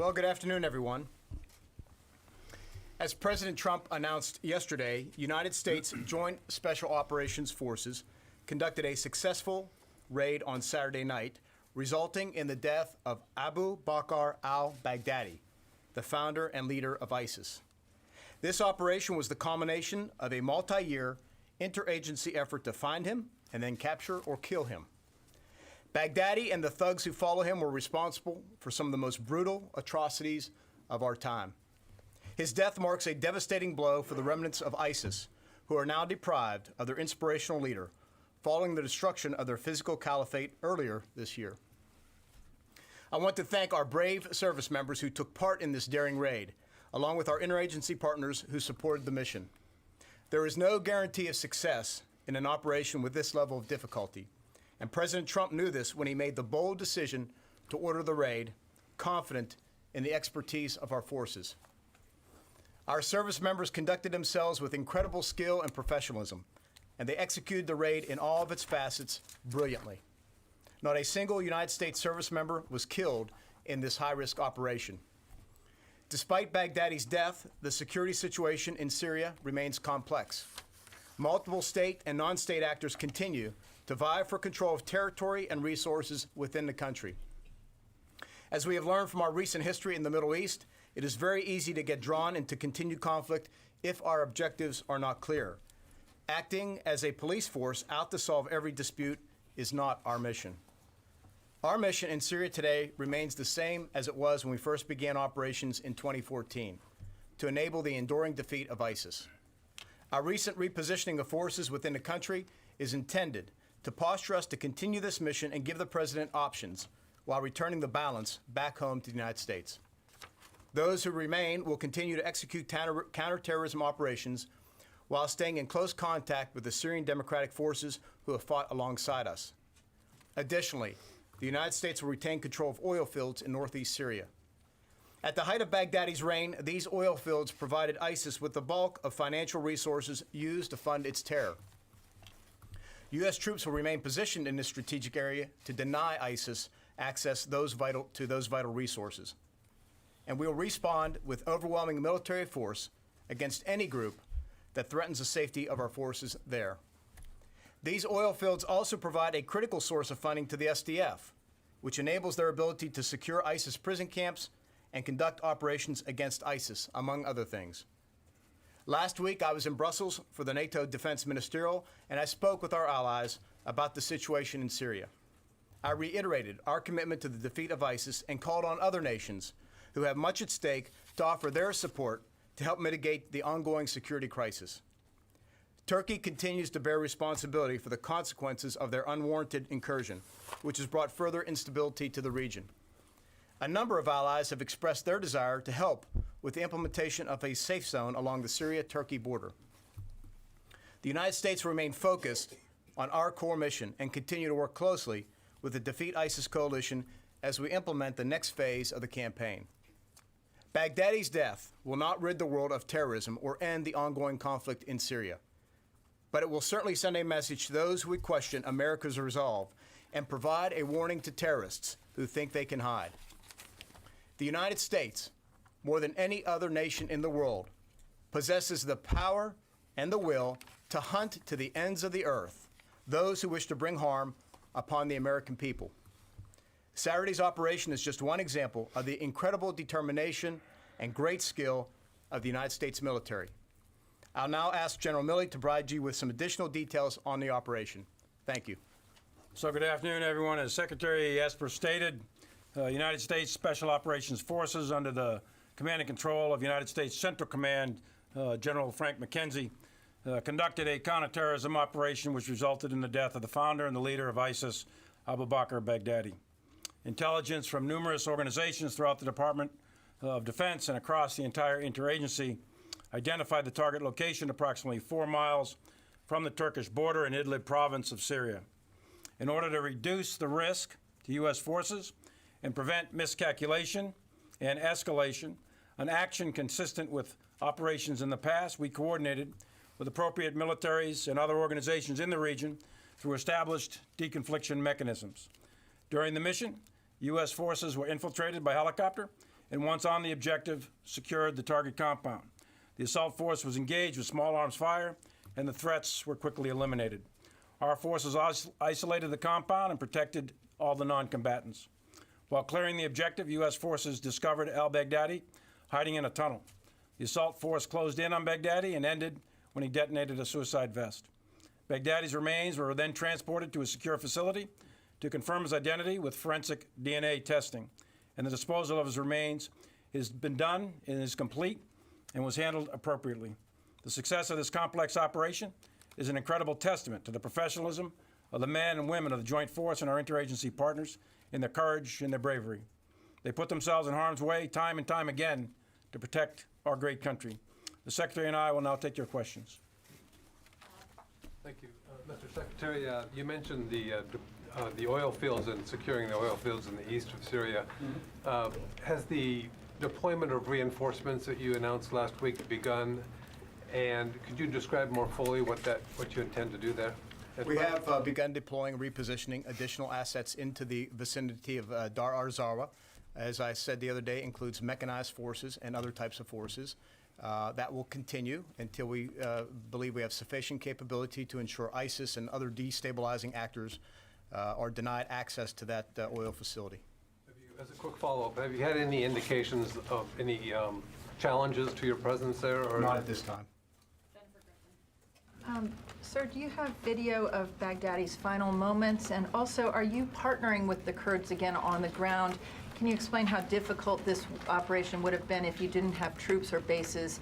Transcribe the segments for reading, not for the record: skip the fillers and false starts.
Well, good afternoon, everyone. As President Trump announced yesterday, United States Joint Special Operations Forces conducted a successful raid on Saturday night, resulting in the death of Abu Bakr al-Baghdadi, the founder and leader of ISIS. This operation was the culmination of a multi-year interagency effort to find him and then capture or kill him. Baghdadi and the thugs who follow him were responsible for some of the most brutal atrocities of our time. His death marks a devastating blow for the remnants of ISIS, who are now deprived of their inspirational leader, following the destruction of their physical caliphate earlier this year. I want to thank our brave service members who took part in this daring raid, along with our interagency partners who supported the mission. There is no guarantee of success in an operation with this level of difficulty, and President Trump knew this when he made the bold decision to order the raid, confident in the expertise of our forces. Our service members conducted themselves with incredible skill and professionalism, and they executed the raid in all of its facets brilliantly. Not a single United States service member was killed in this high-risk operation. Despite Baghdadi's death, the security situation in Syria remains complex. Multiple state and non-state actors continue to vie for control of territory and resources within the country. As we have learned from our recent history in the Middle East, it is very easy to get drawn into continued conflict if our objectives are not clear. Acting as a police force out to solve every dispute is not our mission. Our mission in Syria today remains the same as it was when we first began operations in 2014, to enable the enduring defeat of ISIS. Our recent repositioning of forces within the country is intended to posture us to continue this mission and give the President options while returning the balance back home to the United States. Those who remain will continue to execute counterterrorism operations while staying in close contact with the Syrian Democratic Forces who have fought alongside us. Additionally, the United States will retain control of oil fields in northeast Syria. At the height of Baghdadi's reign, these oil fields provided ISIS with the bulk of financial resources used to fund its terror. U.S. troops will remain positioned in this strategic area to deny ISIS access to those vital resources. And we will respond with overwhelming military force against any group that threatens the safety of our forces there. These oil fields also provide a critical source of funding to the SDF, which enables their ability to secure ISIS prison camps and conduct operations against ISIS, among other things. Last week, I was in Brussels for the NATO Defense Ministerial, and I spoke with our allies about the situation in Syria. I reiterated our commitment to the defeat of ISIS and called on other nations who have much at stake to offer their support to help mitigate the ongoing security crisis. Turkey continues to bear responsibility for the consequences of their unwarranted incursion, which has brought further instability to the region. A number of allies have expressed their desire to help with the implementation of a safe zone along the Syria-Turkey border. The United States will remain focused on our core mission and continue to work closely with the Defeat ISIS coalition as we implement the next phase of the campaign. Baghdadi's death will not rid the world of terrorism or end the ongoing conflict in Syria, but it will certainly send a message to those who would question America's resolve and provide a warning to terrorists who think they can hide. The United States, more than any other nation in the world, possesses the power and the will to hunt to the ends of the earth those who wish to bring harm upon the American people. Saturday's operation is just one example of the incredible determination and great skill of the United States military. I'll now ask General Milley to provide you with some additional details on the operation. Thank you. So good afternoon, everyone. As Secretary Esper stated, United States Special Operations Forces under the command and control of United States Central Command, General Frank McKenzie, conducted a counterterrorism operation which resulted in the death of the founder and the leader of ISIS, Abu Bakr al-Baghdadi. Intelligence from numerous organizations throughout the Department of Defense and across the entire interagency identified the target location approximately 4 miles from the Turkish border in Idlib province of Syria. In order to reduce the risk to U.S. forces and prevent miscalculation and escalation, an action consistent with operations in the past, we coordinated with appropriate militaries and other organizations in the region through established deconfliction mechanisms. During the mission, U.S. forces were infiltrated by helicopter and once on the objective, secured the target compound. The assault force was engaged with small arms fire, and the threats were quickly eliminated. Our forces isolated the compound and protected all the non-combatants. While clearing the objective, U.S. forces discovered al-Baghdadi hiding in a tunnel. The assault force closed in on Baghdadi and ended when he detonated a suicide vest. Baghdadi's remains were then transported to a secure facility to confirm his identity with forensic DNA testing. And the disposal of his remains has been done and is complete and was handled appropriately. The success of this complex operation is an incredible testament to the professionalism of the men and women of the Joint Force and our interagency partners in their courage and their bravery. They put themselves in harm's way time and time again to protect our great country. The Secretary and I will now take your questions. Thank you. Mr. Secretary, you mentioned the oil fields and securing the oil fields in the east of Syria. Has the deployment of reinforcements that you announced last week begun? And could you describe more fully what you intend to do there? We have begun deploying, repositioning additional assets into the vicinity of Dar al-Zarwa. As I said the other day, includes mechanized forces and other types of forces. That will continue until we believe we have sufficient capability to ensure ISIS and other destabilizing actors are denied access to that oil facility. As a quick follow-up, have you had any indications of any challenges to your presence there? Or Not at this time. Sir, do you have video of Baghdadi's final moments? And also, are you partnering with the Kurds again on the ground? Can you explain how difficult this operation would have been if you didn't have troops or bases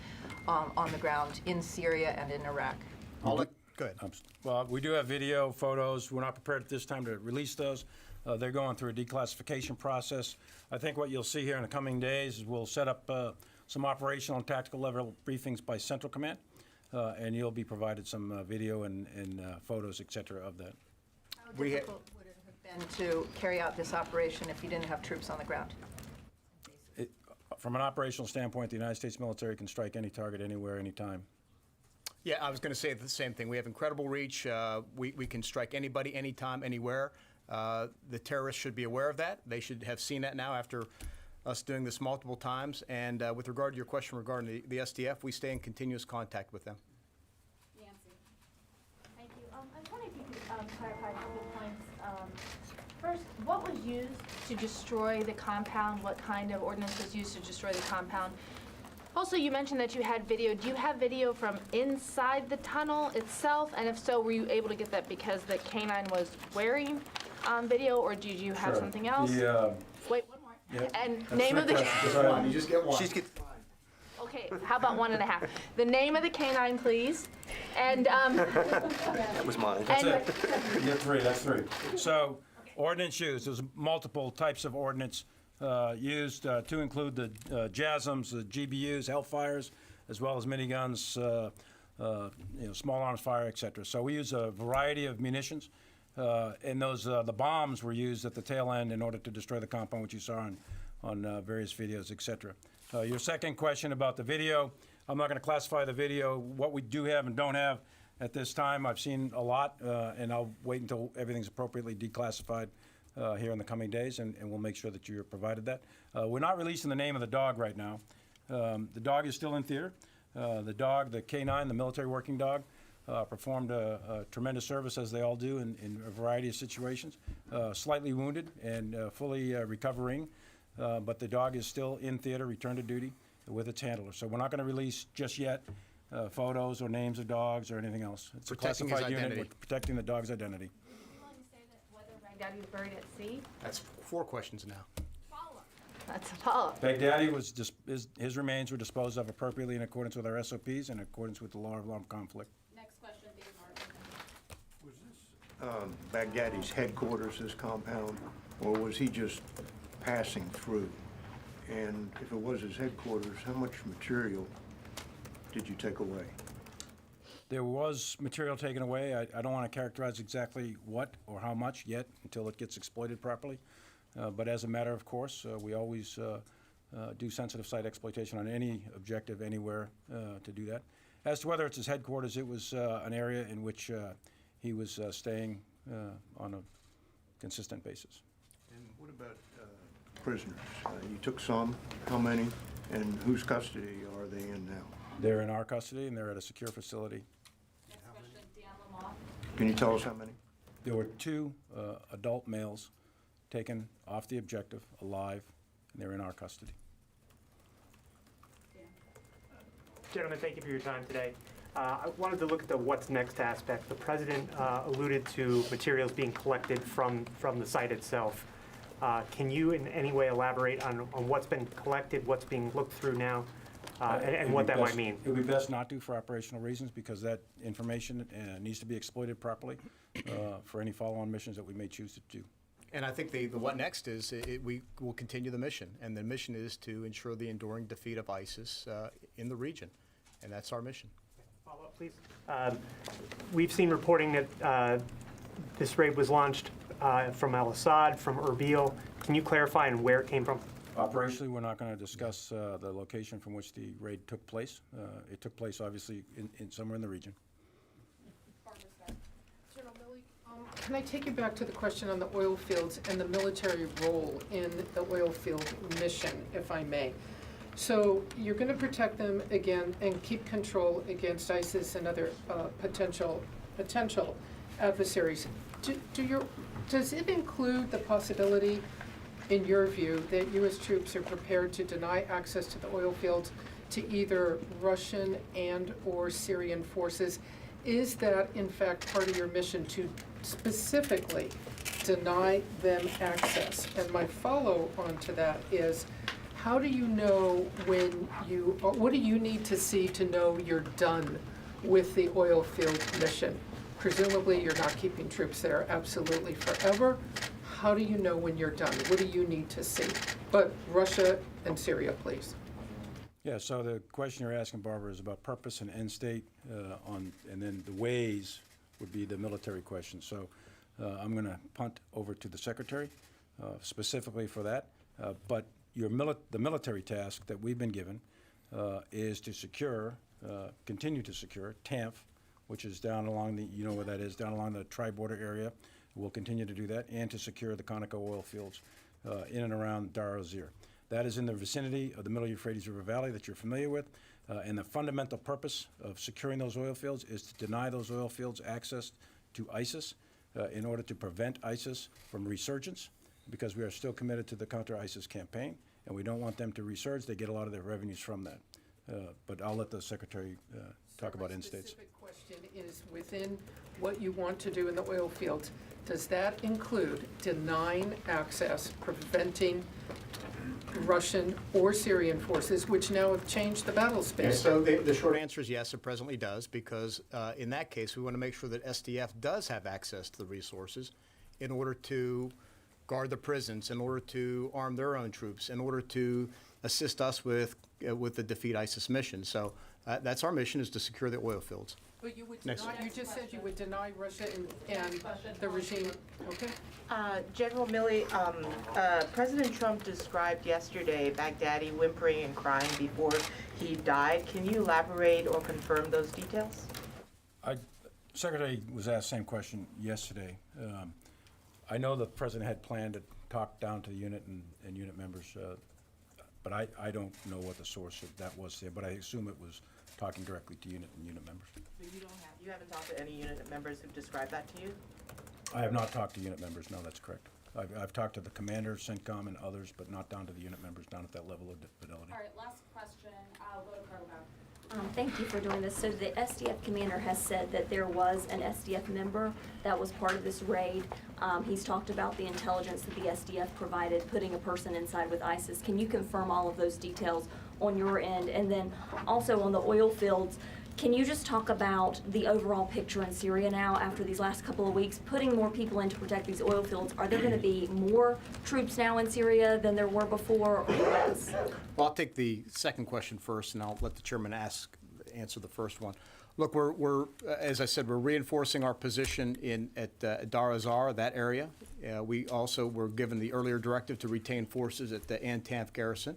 on the ground in Syria and in Iraq? Go ahead. Well, we do have video, photos. We're not prepared at this time to release those. They're going through a declassification process. I think what you'll see here in the coming days is we'll set up some operational and tactical level briefings by Central Command, and you'll be provided some video and photos, et cetera, of that. How difficult would it have been to carry out this operation if you didn't have troops on the ground? From an operational standpoint, the United States military can strike any target, anywhere, anytime. Yeah, I was going to say the same thing. We have incredible reach. We can strike anybody, anytime, anywhere. The terrorists should be aware of that. They should have seen that now after us doing this multiple times. And with regard to your question regarding the SDF, we stay in continuous contact with them. Nancy. Thank you. I was wondering if you could clarify a couple of points. First, what was used to destroy the compound? What kind of ordnance was used to destroy the compound? Also, you mentioned that you had video. Do you have video from inside the tunnel itself? And if so, were you able to get that because the canine was wearing video, or did you have something else? Wait, one more. Yep. And That's name of the You just get one. Okay, how about 1.5? The name of the canine, please. And That was mine. and You get three, that's three. So, ordnance used, there's multiple types of ordnance used to include the JASMs, the GBUs, Hellfires, as well as miniguns, small arms fire, et cetera. So we use a variety of munitions. And those the bombs were used at the tail end in order to destroy the compound, which you saw on various videos, et cetera. Your second question about the video, I'm not going to classify the video. What we do have and don't have at this time, I've seen a lot, and I'll wait until everything's appropriately declassified here in the coming days, and we'll make sure that you're provided that. We're not releasing the name of the dog right now. The dog is still in theater. The dog, the canine, the military working dog, performed a tremendous service, as they all do, in a variety of situations. Slightly wounded and fully recovering, but the dog is still in theater, returned to duty with its handler. So we're not going to release just yet photos or names of dogs or anything else. It's Protecting a his classified unit. identity. We're protecting the dog's identity. are you willing to say that whether Baghdadi was buried at sea? That's 4 questions now. Follow-up. That's a follow-up. Baghdadi was his remains were disposed of appropriately in accordance with our SOPs and in accordance with the law of armed conflict. Next question, David Martin. Was this Baghdadi's headquarters, this compound, or was he just passing through? And if it was his headquarters, how much material did you take away? There was material taken away. I don't want to characterize exactly what or how much yet until it gets exploited properly. But as a matter of course, we always do sensitive site exploitation on any objective anywhere to do that. As to whether it's his headquarters, it was an area in which he was staying on a consistent basis. And what about prisoners? You took some, how many, and whose custody are they in now? They're in our custody, and they're at a secure facility. Next question, Dan Lamont. Can you tell us how many? There were 2 adult males taken off the objective, alive, and they're in our custody. Gentlemen, thank you for your time today. I wanted to look at the what's next aspect. The president alluded to materials being collected from the site itself. Can you in any way elaborate on what's been collected, what's being looked through now, and what that might mean? It would be best not to for operational reasons, because that information needs to be exploited properly for any follow-on missions that we may choose to do. And I think the what next is we will continue the mission, and the mission is to ensure the enduring defeat of ISIS in the region, and that's our mission. Follow up, please. We've seen reporting that this raid was launched from al-Assad, from Erbil. Can you clarify and where it came from? Operationally, we're not going to discuss the location from which the raid took place. It took place, obviously, in somewhere in the region. General Milley, can I take you back to the question on the oil fields and the military role in the oil field mission, if I may? So you're going to protect them again and keep control against ISIS and other potential adversaries. Does it include the possibility, in your view, that U.S. troops are prepared to deny access to the oil fields to either Russian and/or Syrian forces? Is that, in fact, part of your mission to specifically deny them access? And my follow-on to that is, how do you know what do you need to see to know you're done with the oil field mission? Presumably, you're not keeping troops there absolutely forever. How do you know when you're done? What do you need to see? But Russia and Syria, please. Yeah, so the question you're asking, Barbara, is about purpose and end state, and then the ways would be the military question. So I'm going to punt over to the Secretary specifically for that. But the military task that we've been given is to secure, continue to secure TANF, which is down along the, you know where that is, down along the tri-border area. We'll continue to do that, and to secure the Conoco oil fields in and around Dar el-Zir. That is in the vicinity of the Middle Euphrates River Valley that you're familiar with. And the fundamental purpose of securing those oil fields is to deny those oil fields access to ISIS in order to prevent ISIS from resurgence, because we are still committed to the counter-ISIS campaign, and we don't want them to resurge. They get a lot of their revenues from that. But I'll let the Secretary talk about end states. My specific question is, within what you want to do in the oil fields, does that include denying access, preventing Russian or Syrian forces, which now have changed the battle space? So the short answer is yes, it presently does, because in that case, we want to make sure that SDF does have access to the resources in order to guard the prisons, in order to arm their own troops, in order to assist us with the Defeat ISIS mission. So that's our mission, is to secure the oil fields. But you would Next. deny, you just said you would deny Russia and the regime, okay? General Milley, President Trump described yesterday Baghdadi whimpering and crying before he died. Can you elaborate or confirm those details? Secretary was asked the same question yesterday. I know the President had planned to talk down to the unit and unit members, but I don't know what the source of that was there, but I assume it was talking directly to unit and unit members. You haven't talked to any unit members who've described that to you? I have not talked to unit members, no, that's correct. I've talked to the commander, CENTCOM, and others, but not down to the unit members, down at that level of fidelity. All right, last question. I'll go to Carla. Thank you for doing this. So the SDF commander has said that there was an SDF member that was part of this raid. He's talked about the intelligence that the SDF provided, putting a person inside with ISIS. Can you confirm all of those details on your end? And then also on the oil fields, can you just talk about the overall picture in Syria now after these last couple of weeks, putting more people in to protect these oil fields? Are there going to be more troops now in Syria than there were before, or less? Well, I'll take the second question first, and I'll let the chairman answer the first one. Look, we're as I said, we're reinforcing our position at Dar el-Zir, that area. We also were given the earlier directive to retain forces at the Tanf garrison.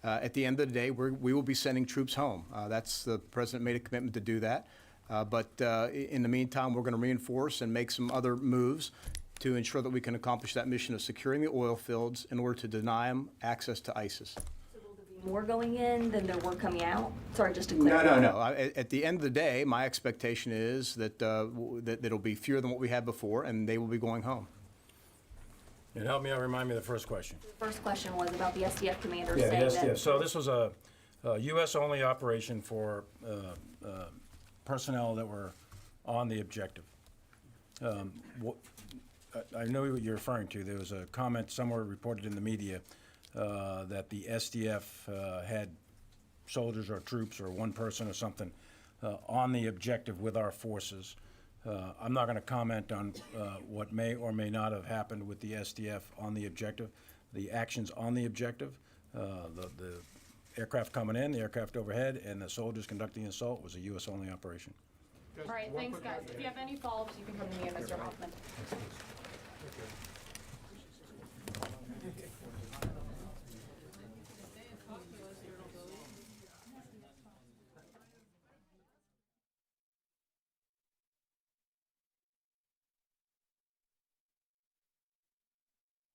At the end of the day, we will be sending troops home. That's the president made a commitment to do that. But in the meantime, we're going to reinforce and make some other moves to ensure that we can accomplish that mission of securing the oil fields in order to deny them access to ISIS. More going in than there were coming out? Sorry, just to No, clarify. no, no. At the end of the day, my expectation is that, that it'll be fewer than what we had before, and they will be going home. And help me out, remind me of the first question. The first question was about the SDF commander Yeah, saying yes, that. yes. So this was a U.S.-only operation for personnel that were on the objective. I know what you're referring to. There was a comment somewhere reported in the media that the SDF had soldiers or troops or one person or something on the objective with our forces. I'm not going to comment on what may or may not have happened with the SDF on the objective, the actions on the objective, the aircraft coming in, the aircraft overhead, and the soldiers conducting the assault was a U.S.-only operation. All right, thanks, guys. If you have any follow-ups, you can come to me and Mr. Hoffman.